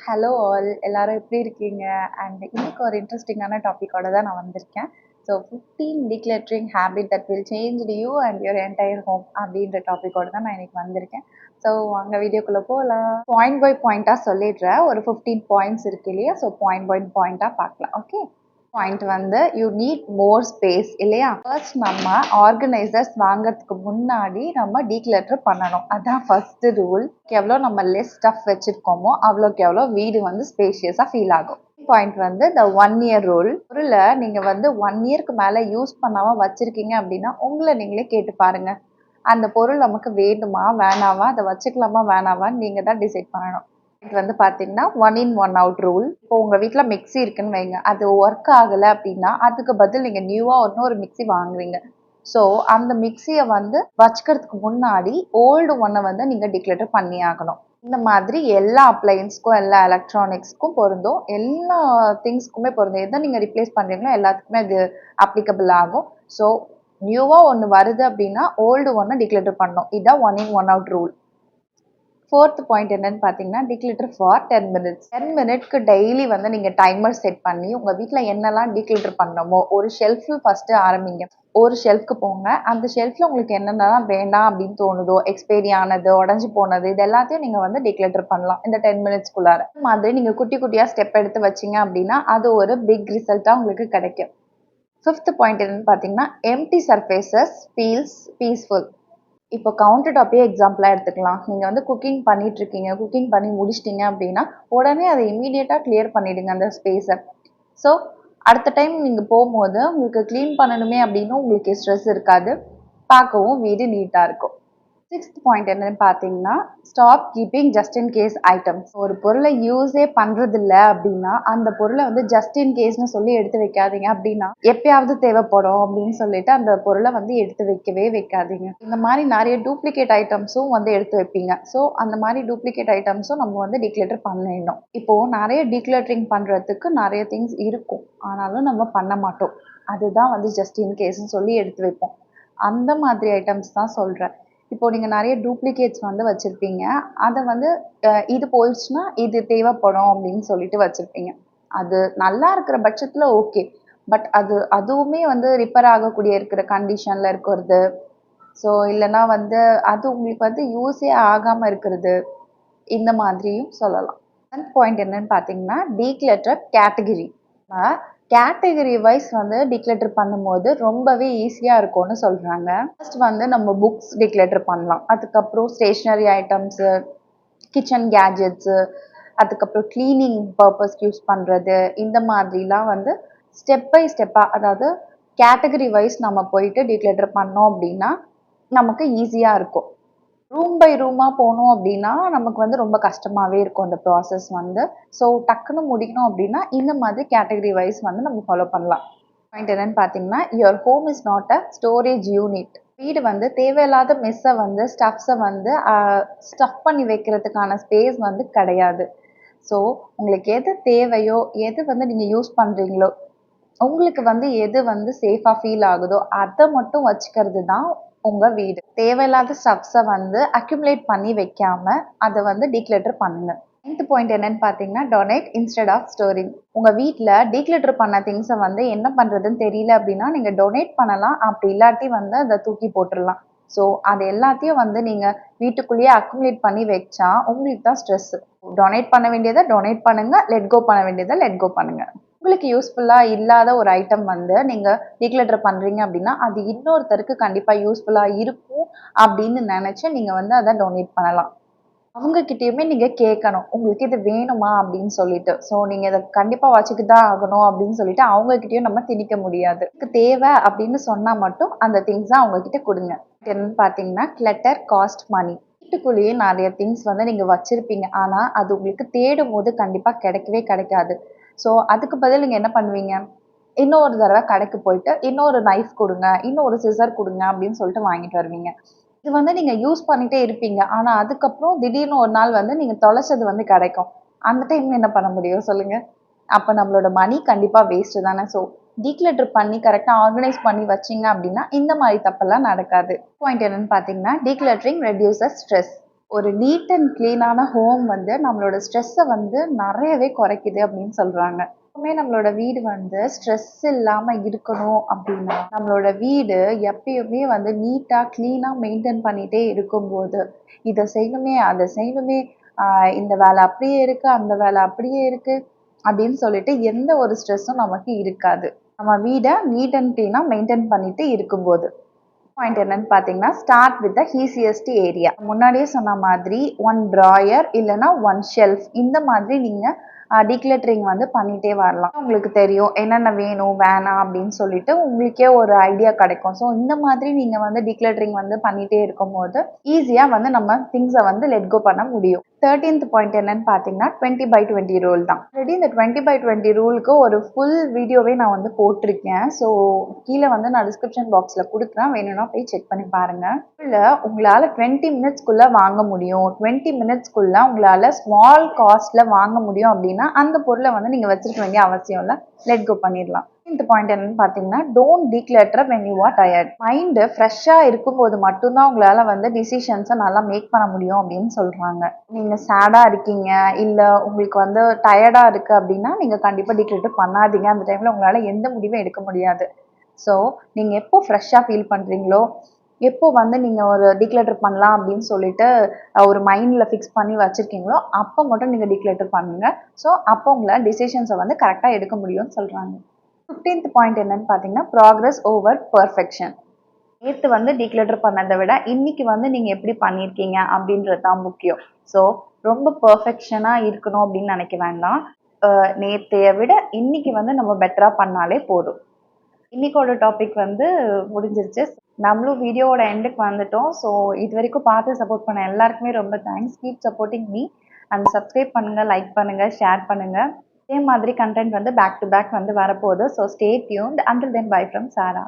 Hello all எல்லாரும் எப்படி இருக்கீங்க? அண்ட் இன்னைக்கு ஒரு இன்ட்ரெஸ்டிங்கான டாப்பிக்கோட தான் நான் வந்திருக்கேன். So 15 decluttering habit that will change you and your entire home அப்படின்ற டாப்பிக்கோட தான் நான் இன்னைக்கு வந்திருக்கேன். ஸோ அங்கே வீடியோக்குள்ளே போகலாம். பாயிண்ட் பை பாயிண்ட்டாக சொல்லிடுறேன். ஒரு 15 பாயிண்ட்ஸ் இருக்கு இல்லையா? ஸோ பாயிண்ட் பை பாயிண்ட்டாக பார்க்கலாம். ஓகே, பாயிண்ட் வந்து யூ நீட் மோர் ஸ்பேஸ் இல்லையா? ஃபர்ஸ்ட் நம்ம ஆர்கனைசர்ஸ் வாங்குறதுக்கு முன்னாடி நம்ம டீக்ளட்டர் பண்ணணும். அதான் ஃபர்ஸ்ட் ரூல். எவ்வளோ நம்ம லெஸ் ஸ்டஃப் வச்சிருக்கோமோ அவ்வளோக்கு எவ்வளோ வீடு வந்து ஸ்பேஷியஸாக ஃபீல் ஆகும். பாயிண்ட் வந்து த 1 இயர் ரூல். பொருளை நீங்கள் வந்து 1 இயர்க்கு மேலே யூஸ் பண்ணாமல் வச்சிருக்கீங்க அப்படின்னா உங்களை நீங்களே கேட்டு பாருங்க, அந்த பொருள் நமக்கு வேணுமா வேணாவா, அதை வச்சுக்கலாமா வேணாவான்னு நீங்கள் தான் டிசைட் பண்ணணும். இது வந்து பார்த்தீங்கன்னா 1 in 1 out ரூல். இப்போ உங்கள் வீட்டில் மிக்ஸி இருக்குன்னு வைங்க, அது ஒர்க் ஆகலை அப்படின்னா அதுக்கு பதில் நீங்கள் நியூவாக இன்னொரு மிக்ஸி வாங்குறீங்க. ஸோ அந்த மிக்ஸியை வந்து வச்சுக்கிறதுக்கு முன்னாடி ஓல்டு ஒன்னை வந்து நீங்கள் டிக்ளேட்டர் பண்ணி ஆகணும். இந்த மாதிரி எல்லா அப்ளையன்ஸ்க்கும் எல்லா எலக்ட்ரானிக்ஸ்க்கும் பொருந்தும், எல்லா திங்ஸ்க்குமே பொருந்தும். எதை நீங்கள் ரிப்ளேஸ் பண்ணுறீங்களோ எல்லாத்துக்குமே அது அப்ளிகபிள் ஆகும். ஸோ நியூவாக ஒன்று வருது அப்படின்னா ஓல்டு ஒன்னை டிக்ளேட்டர் பண்ணணும். இதுதான் 1 in 1 out rule. Fourth point என்னன்னு பார்த்தீங்கன்னா டீக்ளட்டர் ஃபார் 10 மினிட்ஸ். 10 மினிட்க்கு டெய்லி வந்து நீங்கள் டைமர் செட் பண்ணி உங்கள் வீட்டில் என்னெல்லாம் டீக்ளட்டர் பண்ணணுமோ ஒரு ஷெல்ஃபில் ஃபஸ்ட்டு ஆரம்பிங்க. ஒரு ஷெல்ஃப்க்கு போங்க. அந்த ஷெல்ஃபில் உங்களுக்கு என்னென்னலாம் வேண்டாம் அப்படின்னு தோணுதோ, எக்ஸ்பைரி ஆனது, உடஞ்சி போனது, இது எல்லாத்தையும் நீங்கள் வந்து டீக்ளட்டர் பண்ணலாம் இந்த 10 மினிட்ஸ்க்குள்ளார. இந்த மாதிரி நீங்கள் குட்டி குட்டியாக ஸ்டெப் எடுத்து வச்சிங்க அப்படின்னா அது ஒரு பிக் ரிசல்ட்டாக உங்களுக்கு கிடைக்கும். ஃபிஃப்த் பாயிண்ட் என்னன்னு பார்த்தீங்கன்னா எம்டி சர்ஃபேசஸ் ஃபீல்ஸ் பீஸ்ஃபுல். இப்போ கவுண்டர் டாப்பே எக்ஸாம்பிளாக எடுத்துக்கலாம். நீங்கள் வந்து குக்கிங் பண்ணிகிட்ருக்கீங்க, குக்கிங் பண்ணி முடிச்சிட்டிங்க அப்படின்னா உடனே அதை இமீடியட்டாக கிளியர் பண்ணிவிடுங்க அந்த ஸ்பேஸை. ஸோ அடுத்த டைம் நீங்கள் போகும்போது உங்களுக்கு க்ளீன் பண்ணணுமே அப்படின்னு உங்களுக்கு ஸ்ட்ரெஸ் இருக்காது, பார்க்கவும் வீடு நீட்டாக இருக்கும். சிக்ஸ்த் பாயிண்ட் என்னன்னு பார்த்தீங்கன்னா stop keeping just in case items. ஒரு பொருளை யூஸே பண்ணுறதில்ல அப்படின்னா அந்த பொருளை வந்து ஜஸ்ட் இன் கேஸ்னு சொல்லி எடுத்து வைக்காதீங்க. அப்படின்னா எப்பயாவது தேவைப்படும் அப்படின்னு சொல்லிட்டு அந்த பொருளை வந்து எடுத்து வைக்கவே வைக்காதீங்க. இந்த மாதிரி நிறைய டூப்ளிகேட் ஐட்டம்ஸும் வந்து எடுத்து வைப்பீங்க. ஸோ அந்த மாதிரி டூப்ளிகேட் ஐட்டம்ஸும் நம்ம வந்து டிக்ளேட்டர் பண்ணிடணும். இப்போது நிறைய டிக்ளேட்டரிங் பண்ணுறதுக்கு நிறைய திங்ஸ் இருக்கும், ஆனாலும் நம்ம பண்ண மாட்டோம். அதுதான் வந்து ஜஸ்ட் இன் கேஸ்ன்னு சொல்லி எடுத்து வைப்போம். அந்த மாதிரி ஐட்டம்ஸ் தான் சொல்கிறேன். இப்போ நீங்கள் நிறைய டூப்ளிகேட்ஸ் வந்து வச்சுருப்பீங்க, அதை வந்து இது போயிடுச்சுன்னா இது தேவைப்படும் அப்படின்னு சொல்லிட்டு வச்சுருப்பீங்க. அது நல்லா இருக்கிற பட்சத்தில் ஓகே, பட் அதுவுமே வந்து ரிப்பேர் ஆகக்கூடிய இருக்கிற கண்டிஷனில் இருக்கிறது, ஸோ இல்லைன்னா வந்து அது உங்களுக்கு வந்து யூஸே ஆகாமல் இருக்கிறது, இந்த மாதிரியும் சொல்லலாம். செகண்ட் பாயிண்ட் என்னன்னு பார்த்தீங்கன்னா டீக்ளட்டர் கேட்டகரி. கேட்டகரி வைஸ் வந்து டிக்ளேட்டர் பண்ணும்போது ரொம்பவே ஈஸியாக இருக்கும்னு சொல்கிறாங்க. ஃபர்ஸ்ட் வந்து நம்ம புக்ஸ் டிக்ளேட்டர் பண்ணலாம், அதுக்கப்புறம் ஸ்டேஷ்னரி ஐட்டம்ஸு, கிச்சன் கேஜெட்ஸு, அதுக்கப்புறம் க்ளீனிங் பர்பஸ்க்கு யூஸ் பண்ணுறது, இந்த மாதிரிலாம் வந்து ஸ்டெப் பை ஸ்டெப்பாக, அதாவது கேட்டகரி வைஸ் நம்ம போயிட்டு டிக்ளேட்டர் பண்ணோம் அப்படின்னா நமக்கு ஈஸியாக இருக்கும். ரூம் பை ரூமாக போனோம் அப்படின்னா நமக்கு வந்து ரொம்ப கஷ்டமாகவே இருக்கும் அந்த ப்ராசஸ் வந்து. ஸோ டக்குன்னு முடிக்கணும் அப்படின்னா இந்த மாதிரி கேட்டகரி வைஸ் வந்து நம்ம ஃபாலோ பண்ணலாம். பாயிண்ட் என்னன்னு பார்த்தீங்கன்னா your home is not a storage unit. வீடு வந்து தேவையில்லாத மெஸ்ஸை வந்து ஸ்டஃப்ஸை வந்து ஸ்டஃப் பண்ணி வைக்கிறதுக்கான ஸ்பேஸ் வந்து கிடையாது. ஸோ உங்களுக்கு எது தேவையோ, எது வந்து நீங்கள் யூஸ் பண்ணுறீங்களோ, உங்களுக்கு வந்து எது வந்து சேஃபாக ஃபீல் ஆகுதோ அதை மட்டும் வச்சுக்கிறது தான் உங்கள் வீடு. தேவையில்லாத ஸ்டஃப்ஸை வந்து அக்யூமுலேட் பண்ணி வைக்காம அதை வந்து டீக்ளேட்டர் பண்ணுங்க. 9th பாயிண்ட் என்னன்னு பார்த்தீங்கன்னா டொனேட் இன்ஸ்டெட் ஆஃப் ஸ்டோரிங். உங்கள் வீட்டில் டீக்ளேட்டர் பண்ண திங்ஸை வந்து என்ன பண்ணுறதுன்னு தெரியல அப்படின்னா நீங்கள் டொனேட் பண்ணலாம், அப்படி இல்லாட்டி வந்து அதை தூக்கி போட்டுடலாம். ஸோ அது எல்லாத்தையும் வந்து நீங்கள் வீட்டுக்குள்ளேயே அக்குமுலேட் பண்ணி வச்சா உங்களுக்கு தான் ஸ்ட்ரெஸ்ஸு. டொனேட் பண்ண வேண்டியதை டொனேட் பண்ணுங்கள், லெட் கோ பண்ண வேண்டியதை லெட் கோ பண்ணுங்கள். உங்களுக்கு யூஸ்ஃபுல்லாக இல்லாத ஒரு ஐட்டம் வந்து நீங்கள் டீக்ளேட்டர் பண்ணுறீங்க அப்படின்னா அது இன்னொருத்தருக்கு கண்டிப்பாக யூஸ்ஃபுல்லாக இருக்கும் அப்படின்னு நினச்சி நீங்கள் வந்து அதை டொனேட் பண்ணலாம். அவங்கக்கிட்டேயுமே நீங்கள் கேட்கணும், உங்களுக்கு இது வேணுமா அப்படின்னு சொல்லிட்டு. ஸோ நீங்கள் இதை கண்டிப்பாக வச்சுக்கிட்டு தான் ஆகணும் அப்படின்னு சொல்லிட்டு அவங்கக்கிட்டேயும் நம்ம திணிக்க முடியாது. இதுக்கு தேவை அப்படின்னு சொன்னால் மட்டும் அந்த திங்ஸை அவங்கக்கிட்ட கொடுங்க. என்னன்னு பார்த்தீங்கன்னா கிளட்டர் காஸ்ட் மணி. வீட்டுக்குள்ளேயே நிறைய திங்ஸ் வந்து நீங்கள் வச்சுருப்பீங்க, ஆனால் அது உங்களுக்கு தேடும் போது கண்டிப்பாக கிடைக்கவே கிடைக்காது. ஸோ அதுக்கு பதில் நீங்கள் என்ன பண்ணுவீங்க, இன்னொரு தடவை கடைக்கு போயிட்டு இன்னொரு நைஃப் கொடுங்க, இன்னொரு சிசர் கொடுங்க அப்படின்னு சொல்லிட்டு வாங்கிட்டு வருவீங்க. இது வந்து நீங்கள் யூஸ் பண்ணிகிட்டே இருப்பீங்க, ஆனால் அதுக்கப்புறம் திடீர்னு ஒரு நாள் வந்து நீங்கள் தொலைச்சது வந்து கிடைக்கும். அந்த டைம் என்ன பண்ண முடியும் சொல்லுங்கள்? அப்போ நம்மளோட மணி கண்டிப்பாக வேஸ்ட்டு தானே. ஸோ டீக்ளட்டர் பண்ணி கரெக்டாக ஆர்கனைஸ் பண்ணி வச்சிங்க அப்படின்னா இந்த மாதிரி தப்பெல்லாம் நடக்காது. பாயிண்ட் என்னன்னு பார்த்தீங்கன்னா டீக்ளட்டரிங் ரெடியூசஸ் ஸ்ட்ரெஸ். ஒரு நீட் அண்ட் கிளீனான ஹோம் வந்து நம்மளோட ஸ்ட்ரெஸ்ஸை வந்து நிறையவே குறைக்குது அப்படின்னு சொல்கிறாங்க. எப்பவுமே நம்மளோட வீடு வந்து ஸ்ட்ரெஸ் இல்லாமல் இருக்கணும் அப்படின்னா நம்மளோட வீடு எப்பயுமே வந்து நீட்டாக க்ளீனாக மெயின்டைன் பண்ணிகிட்டே இருக்கும்போது இதை செய்யணுமே அதை செய்யணுமே, இந்த வேலை அப்படியே இருக்குது அந்த வேலை அப்படியே இருக்குது அப்படின்னு சொல்லிட்டு எந்த ஒரு ஸ்ட்ரெஸ்ஸும் நமக்கு இருக்காது. நம்ம வீடை நீட் அண்ட் க்ளீனாக மெயின்டைன் பண்ணிட்டு இருக்கும்போது பாயிண்ட் என்னன்னு பார்த்தீங்கன்னா, start with the easiest area. முன்னாடியே சொன்ன மாதிரி ஒன் ட்ராயர் இல்லைன்னா ஒன் ஷெல்ஃப் இந்த மாதிரி நீங்கள் டீக்ளட்டரிங் வந்து பண்ணிகிட்டே வரலாம். உங்களுக்கு தெரியும் என்னென்ன வேணும் வேணாம் அப்படின்னு சொல்லிட்டு உங்களுக்கே ஒரு ஐடியா கிடைக்கும். ஸோ இந்த மாதிரி நீங்கள் வந்து டீக்ளட்டரிங் வந்து பண்ணிகிட்டே இருக்கும்போது ஈஸியாக வந்து நம்ம திங்ஸை வந்து லெட் கோ பண்ண முடியும். 13th பாயிண்ட் என்னன்னு பார்த்தீங்கன்னா 20/20 ரூல் தான். ஆல்ரெடி இந்த 20/20 ரூலுக்கு ஒரு ஃபுல் வீடியோவே நான் வந்து போட்டிருக்கேன். ஸோ கீழே வந்து நான் டிஸ்கிரிப்ஷன் பாக்ஸில் கொடுக்குறேன், வேணும்னா போய் செக் பண்ணி பாருங்கள். இல்லை உங்களால் 20 மினிட்ஸ்க்குள்ளே வாங்க முடியும், 20 மினிட்ஸ்க்குள்ளே உங்களால் ஸ்மால் காஸ்ட்டில் வாங்க முடியும் அப்படின்னா அந்த பொருளை வந்து நீங்கள் வச்சிருக்க வேண்டிய அவசியம் இல்லை, லெட் கோ பண்ணிடலாம். இந்த பாயிண்ட் என்னன்னு பார்த்தீங்கன்னா, don't declutter when you are tired. Mind ஃப்ரெஷ்ஷாக இருக்கும்போது மட்டும்தான் உங்களால் வந்து டிசிஷன்ஸை நல்லா மேக் பண்ண முடியும் அப்படின்னு சொல்கிறாங்க. நீங்கள் சேடாக இருக்கீங்க இல்லை உங்களுக்கு வந்து டயர்டாக இருக்குது அப்படின்னா நீங்கள் கண்டிப்பாக டீக்ளட்டர் பண்ணாதீங்க. அந்த டைமில் உங்களால் எந்த முடிவும் எடுக்க முடியாது. ஸோ நீங்கள் எப்போ ஃப்ரெஷ்ஷாக ஃபீல் பண்ணுறீங்களோ, எப்போ வந்து நீங்கள் ஒரு டீக்ளட்டர் பண்ணலாம் அப்படின்னு சொல்லிட்டு ஒரு மைண்டில் ஃபிக்ஸ் பண்ணி வச்சுருக்கீங்களோ அப்போ மட்டும் நீங்கள் டீக்ளட்டர் பண்ணுங்கள். ஸோ அப்போ உங்களால் டிசிஷன்ஸை வந்து கரெக்டாக எடுக்க முடியும்னு சொல்கிறாங்க. 15th பாயிண்ட் என்னன்னு பார்த்தீங்கன்னா, ப்ராக்ரஸ் ஓவர் பெர்ஃபெக்ஷன். நேற்று வந்து டீக்ளட்டர் பண்ணதை விட இன்னைக்கு வந்து நீங்கள் எப்படி பண்ணியிருக்கீங்க அப்படின்றது தான் முக்கியம். ஸோ ரொம்ப பெர்ஃபெக்ஷனாக இருக்கணும் அப்படின்னு நினைக்க வேண்டாம். நேற்றைய விட இன்னைக்கு வந்து நம்ம பெட்டராக பண்ணாலே போதும். இன்னைக்கோட டாபிக் வந்து முடிஞ்சிருச்சு. நம்மளும் வீடியோவோட எண்டுக்கு வந்துட்டோம். ஸோ இது வரைக்கும் பார்த்து சப்போர்ட் பண்ண எல்லாருக்குமே ரொம்ப thanks. Keep supporting me and subscribe பண்ணுங்கள், லைக் பண்ணுங்கள், ஷேர் பண்ணுங்கள். இதே மாதிரி கண்டென்ட் வந்து பேக் டு பேக் வந்து வரப்போகுது. So stay tuned. Until then bye from Sarah.